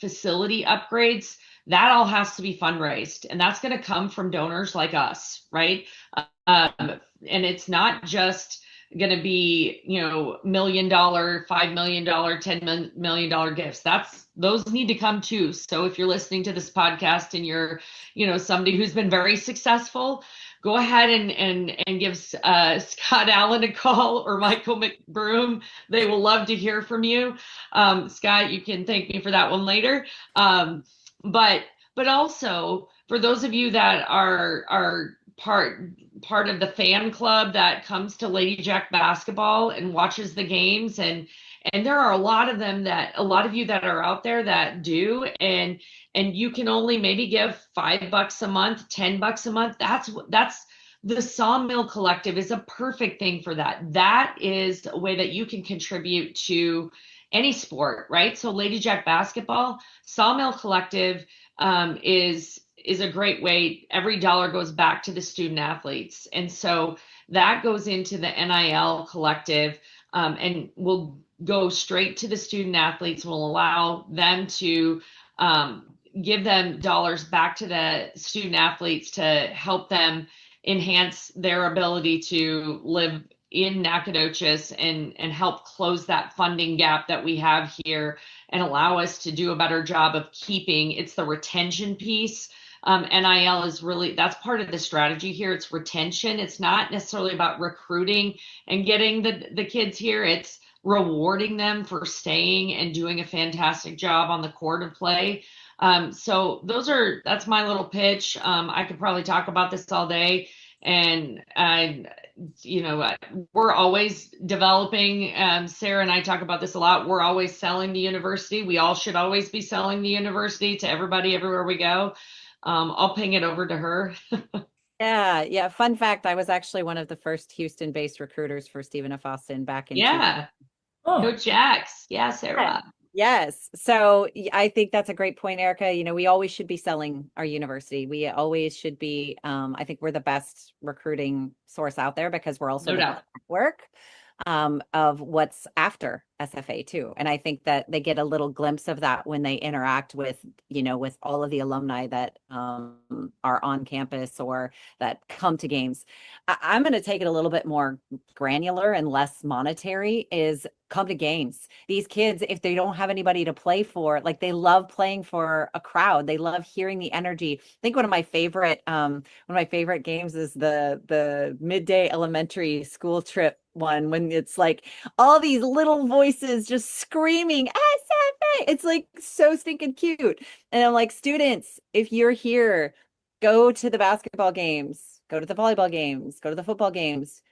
facility upgrades, that all has to be fundraised, and that's going to come from donors like us, right? And it's not just going to be, $1 million, $5 million, $10 million gifts. Those need to come too. So if you're listening to this podcast and you're, somebody who's been very successful, go ahead and give Scott Allen a call or Michael McBroom. They will love to hear from you. Scott, you can thank me for that one later. But also for those of you that are part of the fan club that comes to Ladyjack basketball and watches the games, and there are a lot of you that are out there that do, and you can only maybe give $5 a month, $10 a month. That's the Sawmill Collective is a perfect thing for that. That is a way that you can contribute to any sport, right? So Ladyjack basketball, Sawmill Collective is a great way. Every dollar goes back to the student athletes. And so that goes into the NIL collective, and will go straight to the student athletes, will allow them to give them dollars back to the student athletes to help them enhance their ability to live in Nacogdoches and help close that funding gap that we have here and allow us to do a better job of keeping. It's the retention piece. NIL is really, that's part of the strategy here. It's retention. It's not necessarily about recruiting and getting the kids here. It's rewarding them for staying and doing a fantastic job on the court of play. So that's my little pitch. I could probably talk about this all day, and we're always developing. Sarah and I talk about this a lot. We're always selling the university. We all should always be selling the university to everybody everywhere we go. I'll ping it over to her. Yeah. Fun fact, I was actually one of the first Houston-based recruiters for Stephen F. Austin back in Coach Jacks. Yeah, Sarah. Yes. So I think that's a great point, Erica. We always should be selling our university. We always should be, I think we're the best recruiting source out there because we're also the network of what's after SFA too. And I think that they get a little glimpse of that when they interact with, with all of the alumni that are on campus or that come to games. I'm going to take it a little bit more granular and less monetary is come to games. These kids, if they don't have anybody to play for, like they love playing for a crowd. They love hearing the energy. I think one of my favorite games is the midday elementary school trip one when it's like all these little voices just screaming SFA. It's like so stinking cute. And I'm like, students, if you're here, go to the basketball games, go to the volleyball games, go to the football games,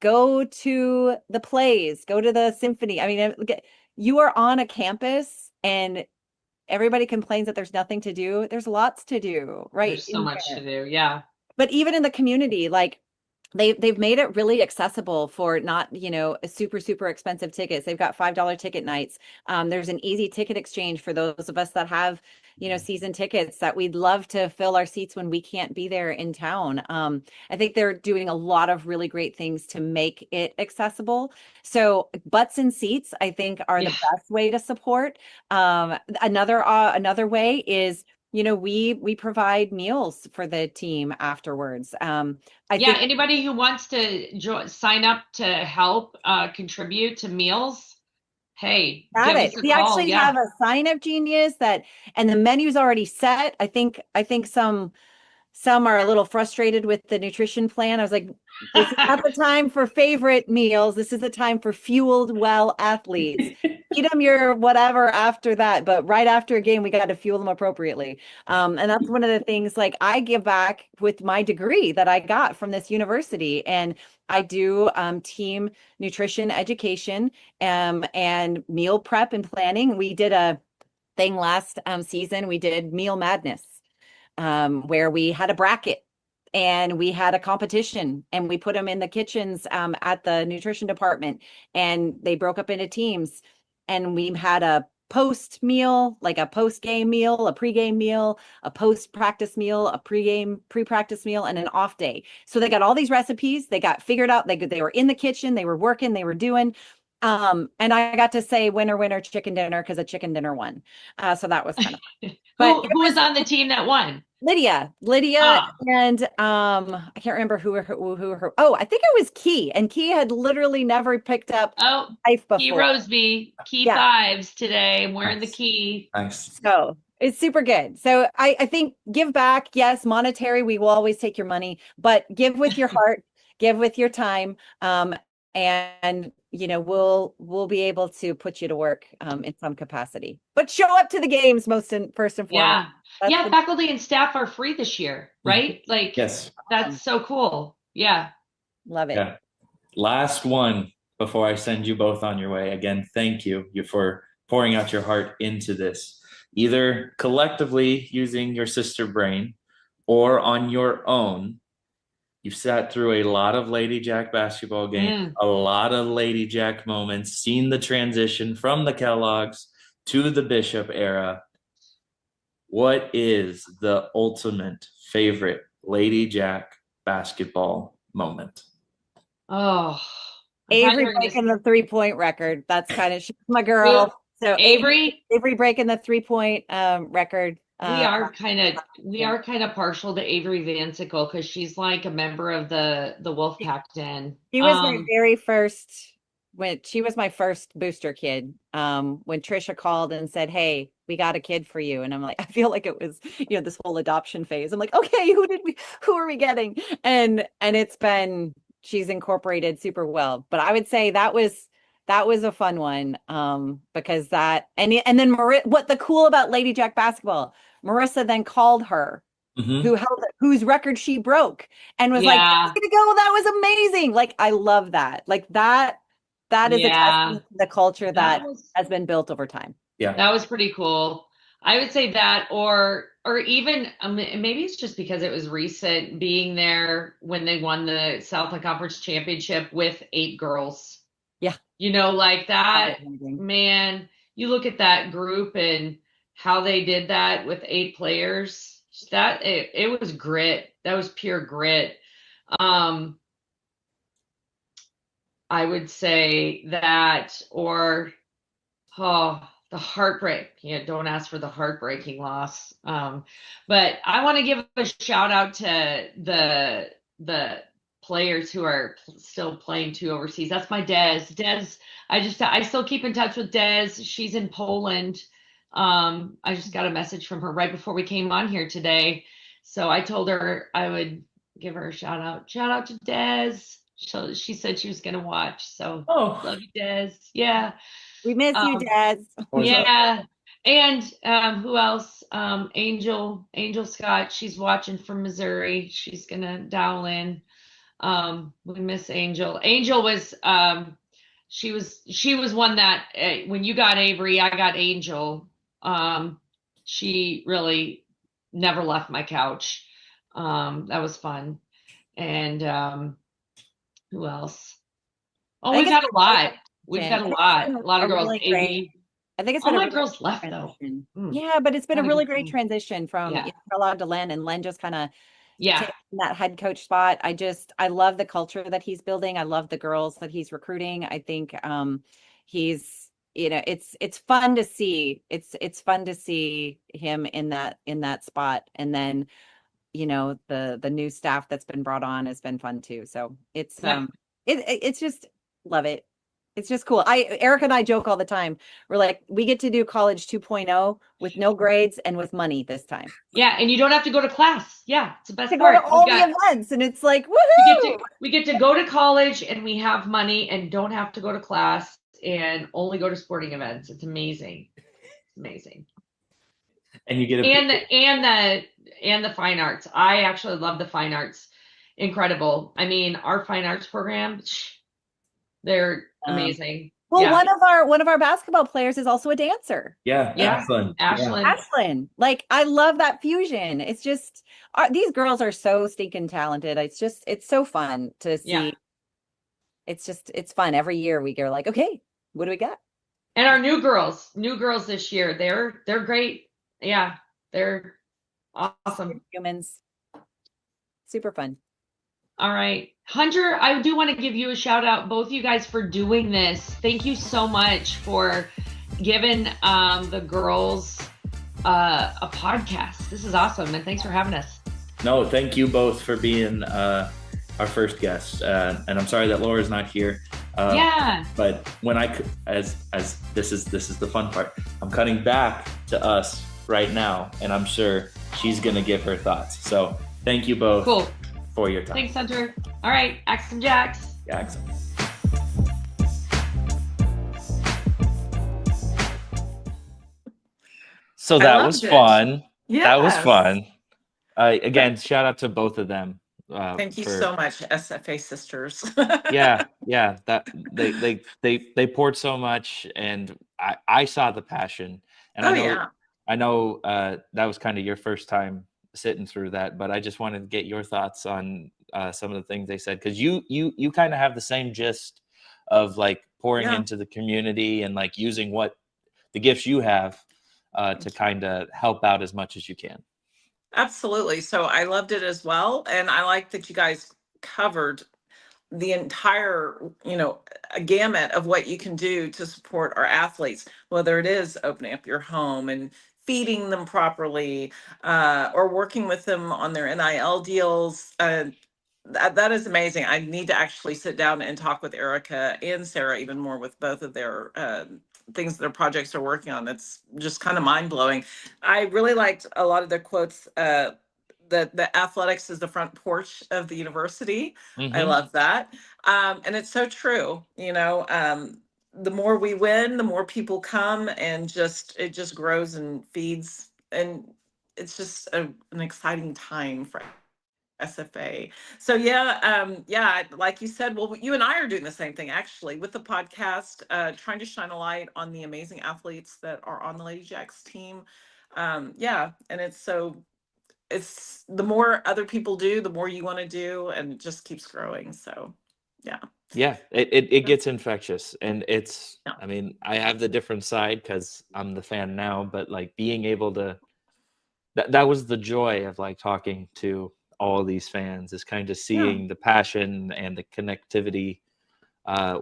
go to the plays, go to the symphony. I mean, you are on a campus and everybody complains that there's nothing to do. There's lots to do, right? There's so much to do. Yeah. But even in the community, like they've made it really accessible for not, super expensive tickets. They've got $5 ticket nights. There's an easy ticket exchange for those of us that have, season tickets that we'd love to fill our seats when we can't be there in town. I think they're doing a lot of really great things to make it accessible. So butts and seats, I think, are the best way to support. Another way is, we provide meals for the team afterwards. I think anybody who wants to sign up to help contribute to meals, hey, give us a call. We actually have a sign-up genius and the menu's already set. I think some are a little frustrated with the nutrition plan. I was like, this is not the time for favorite meals. This is the time for fueled well athletes. Eat them your whatever after that, but right after a game, we got to fuel them appropriately. And that's one of the things, like I give back with my degree that I got from this university, and I do team nutrition education and meal prep and planning. We did a thing last season. We did Meal Madness, where we had a bracket and we had a competition and we put them in the kitchens at the nutrition department, and they broke up into teams, and we had a post meal, like a post game meal, a pre-game meal, a post practice meal, a pre-practice meal, and an off day. So they got all these recipes, they got figured out, they were in the kitchen, they were working, they were doing. And I got to say winner chicken dinner because a chicken dinner won. So that was kind of fun. But who was on the team that won? Lydia, and I can't remember who her. Oh, I think it was Key, and Key had literally never picked up life before. Key Roseby, Key fives today. I'm wearing the Key. Nice. So it's super good. So I think give back. Yes, monetary. We will always take your money, but give with your heart, give with your time, and we'll be able to put you to work in some capacity. But show up to the games first and foremost. Faculty and staff are free this year, right? Like, yes, that's so cool. Yeah, love it. Yeah. Last one before I send you both on your way. Again, thank you for pouring out your heart into this, either collectively using your sister brain or on your own. You've sat through a lot of Lady Jack basketball games, a lot of Lady Jack moments, seen the transition from the Kellogg's to the Bishop era. What is the ultimate favorite Lady Jack basketball moment? Oh, Avery breaking the 3-point record. That's kind of, she's my girl. So Avery breaking the 3-point record. We Uh, are kind of partial to Avery Vansickle because she's like a member of the Wolfpack Den. She was my very first when she was my first booster kid. When Trisha called and said, "Hey, we got a kid for you," and I'm like, I feel like it was, this whole adoption phase. I'm like, okay, who are we getting? And she's incorporated super well. But I would say that was a fun one, because and then what the cool about Lady Jack basketball, Marissa then called her, whose record she broke, and was like, Yeah. "Way to go, that was amazing." Like, I love that. Like that is a testament to the culture that has been built over time. Yeah. That was pretty cool. I would say that, or even maybe it's just because it was recent being there when they won the Southland Conference Championship with 8 girls. Yeah. Like that, man, you look at that group and how they did that with 8 players. That it was grit. That was pure grit. I would say that, or the heartbreak. Don't ask for the heartbreaking loss. But I want to give a shout out to the players who are still playing too overseas. That's my Des. I still keep in touch with Des. She's in Poland. I just got a message from her right before we came on here today. So I told her I would give her a shout out. Shout out to Des. So she said she was going to watch. So love you, Des. Yeah. We miss you, Des. Yeah. And who else? Angel Scott. She's watching from Missouri. She's going to dial in. We miss Angel. Angel was she was one that when you got Avery, I got Angel. She really never left my couch. That was fun. And who else? Oh, we've got a lot. We've got a lot of girls. Really I think it's been all my girls left transition. though. Yeah, but it's been a really great transition from Yeah. Kellogg to Len, and Len just kind of Yeah. taking that head coach spot. I love the culture that he's building. I love the girls that he's recruiting. I think he's it's fun to see. It's fun to see him in that spot, and then the new staff that's been brought on has been fun too. So it's it's just love it. It's just cool. Erica and I joke all the time. We're like, we get to do college 2.0 with no grades and with money this time. Yeah, and you don't have to go to class. Yeah, it's the best to part. go to all the events, and it's like, woohoo! We get to go to college, and we have money, and don't have to go to class, and only go to sporting events. It's amazing. Amazing. And you get and the fine arts. I actually love the fine arts. Incredible. I mean, our fine arts program, they're amazing. Well, one of our basketball players is also a dancer. Yeah. Ashlyn. Like, I love that fusion. It's just these girls are so stinking talented. It's so fun to see. Yeah. It's fun. Every year we go like, okay, what do we got? And our new girls this year, they're great. Yeah, they're awesome. Humans. Super fun. All right. Hunter, I do want to give you a shout out, both you guys, for doing this. Thank you so much for giving the girls a podcast. This is awesome, and thanks for having us. No, thank you both for being our first guest. And I'm sorry that Laura's not here. But when as this is the fun part, I'm cutting back to us right now, and I'm sure she's gonna give her thoughts. So thank you both. Cool. For your time. Thanks, Hunter. All right, Axe and Jacks. Jackson. So that was fun. Yes. That was fun. Again, shout out to both of them. Thank you so much, SFA sisters. yeah. That they poured so much, and I saw the passion. And I know that was kind of your first time sitting through that, but I just wanted to get your thoughts on some of the things they said, because you kind of have the same gist of like pouring into the community and like using what the gifts you have to kind of help out as much as you can. Absolutely. So I loved it as well, and I like that you guys covered the entire a gamut of what you can do to support our athletes, whether it is opening up your home and feeding them properly, or working with them on their NIL deals. That is amazing. I need to actually sit down and talk with Erica and Sarah even more with both of their things, their projects are working on. It's just kind of mind blowing. I really liked a lot of their quotes. The athletics is the front porch of the university. I love that. And it's so true. The more we win, the more people come, and it just grows and feeds. And it's just an exciting time for SFA. So yeah, like you said, well, you and I are doing the same thing actually with the podcast, trying to shine a light on the amazing athletes that are on the Ladyjacks team. Yeah, and it's the more other people do, the more you want to do, and it just keeps growing. So yeah. Yeah, it gets infectious, and it's, Yeah. I mean, I have the different side because I'm the fan now, but like being able to, that was the joy of like talking to all these fans, is kind of Yeah. seeing the passion and the connectivity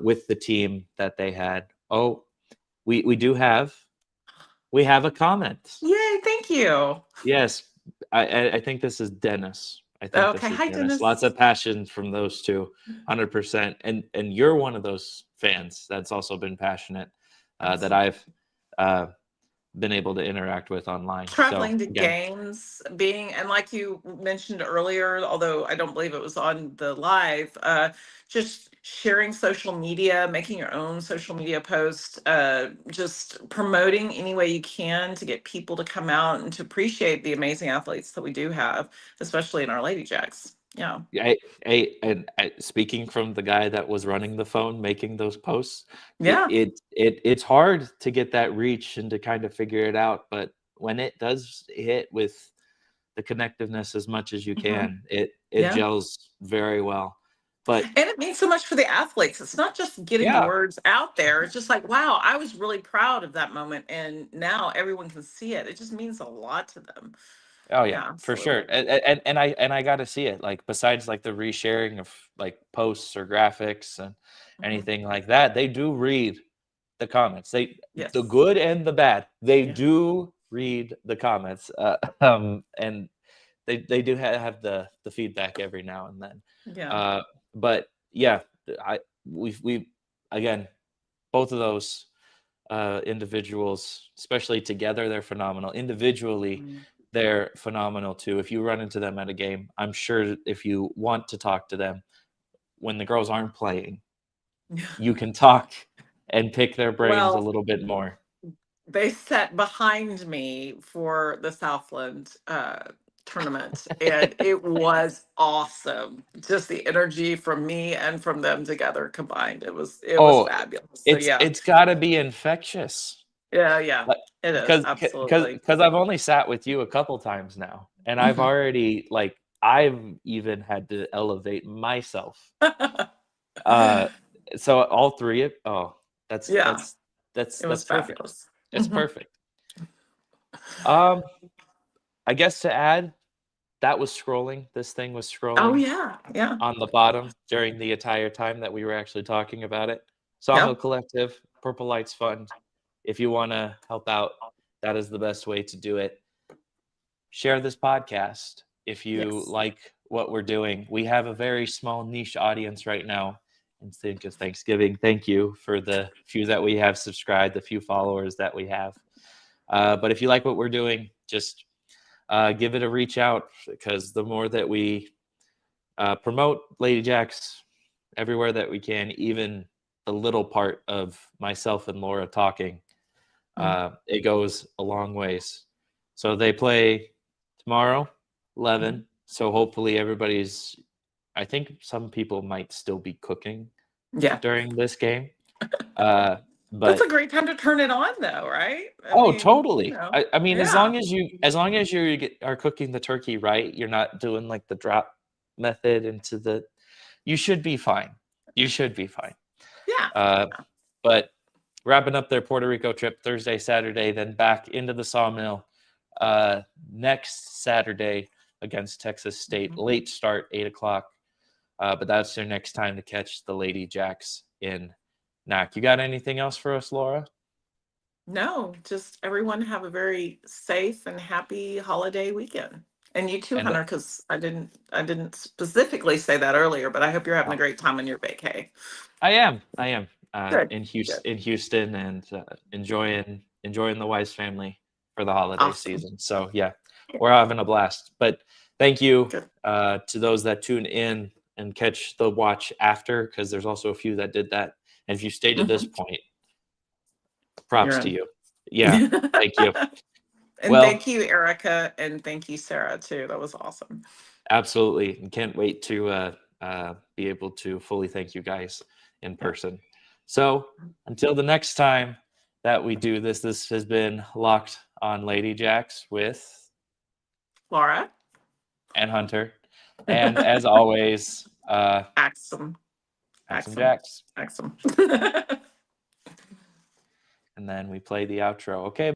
with the team that they had. Oh, we have a comment. Yay, thank you. Yes, I think this is Dennis. I think this Okay, is hi Dennis. Dennis. Lots of passion from those two, 100%. And you're one of those fans that's also been passionate that I've been able to interact with online. Traveling So to again, games, and like you mentioned earlier, although I don't believe it was on the live, just sharing social media, making your own social media posts, just promoting any way you can to get people to come out and to appreciate the amazing athletes that we do have, especially in our Ladyjacks. Yeah. speaking from the guy that was running the phone, making those posts, Yeah. it's hard to get that reach and to kind of figure it out. But when it does hit with the connectiveness as much as you can, it Yeah. gels very well. But And it means so much for the athletes. It's not just getting the yeah, words out there. It's just like, wow, I was really proud of that moment. And now everyone can see it. It just means a lot to them. oh yeah, Yeah, for sure. absolutely. And I got to see it, like besides like the resharing of like posts or graphics and anything like that, they do read the comments. The Yes. good and the bad, they Yeah. do read the comments. And they do have the feedback every now and then. Yeah. But yeah, we again, both of those individuals, especially together, they're phenomenal. Individually, they're phenomenal too. If you run into them at a game, I'm sure if you want to talk to them when the girls aren't playing, you can talk and pick their brains a Well, little bit more. they sat behind me for the Southland tournament, and it was awesome. Just the energy from me and from them together combined. It was Oh, fabulous. So yeah. it's got to be infectious. Yeah. Like, It is. because Absolutely. I've only sat with you a couple times now, and I've already like I've even had to elevate myself. So all three of that's Yeah. It was perfect. fabulous. It's perfect. I guess to add, that was scrolling. This thing was Oh scrolling yeah. on the bottom during the entire time that we were actually talking about it. Sawmill Yep. Collective, Purple Lights Fund. If you want to help out, that is the best way to do it. Share this podcast if you Yes. like what we're doing. We have a very small niche audience right now. And think of Thanksgiving. Thank you for the few that we have subscribed, the few followers that we have. But if you like what we're doing, just give it a reach out, because the more that we promote Ladyjacks everywhere that we can, even the little part of myself and Laura talking, it goes a long ways. So they play tomorrow, 11. So hopefully everybody's, I think some people might still be cooking Yeah. during this game. That's But a great time to turn it on though, right? totally. I mean, as Yeah. long as you are cooking the turkey right, you're not doing like the drop method into the, you should be fine. You should be fine. Yeah. But wrapping up their Puerto Rico trip Thursday, Saturday, then back into the Sawmill next Saturday against Texas State. Late start, 8:00. But that's their next time to catch the Ladyjacks in NAC. You got anything else for us, Laura? No, just everyone have a very safe and happy holiday weekend. And you too, And Hunter, because I didn't specifically say that earlier, but I hope you're having a great time on your vacay. I am Good, in good. Houston and enjoying the Wise family for the holiday Awesome. season. So yeah, we're having a blast. But thank you Good. to those that tune in and catch the watch after, because there's also a few that did that. And if you stayed to this point, props You're to in. you. Yeah, thank you. And Well, thank you, Erica, and thank you, Sarah, too. That was awesome. absolutely, and can't wait to be able to fully thank you guys in person. So until the next time that we do this, this has been Locked on Ladyjacks with Laura? and Hunter, and as always, Axum. Axum Axum. Jacks, Axum. and then we play the outro. Okay.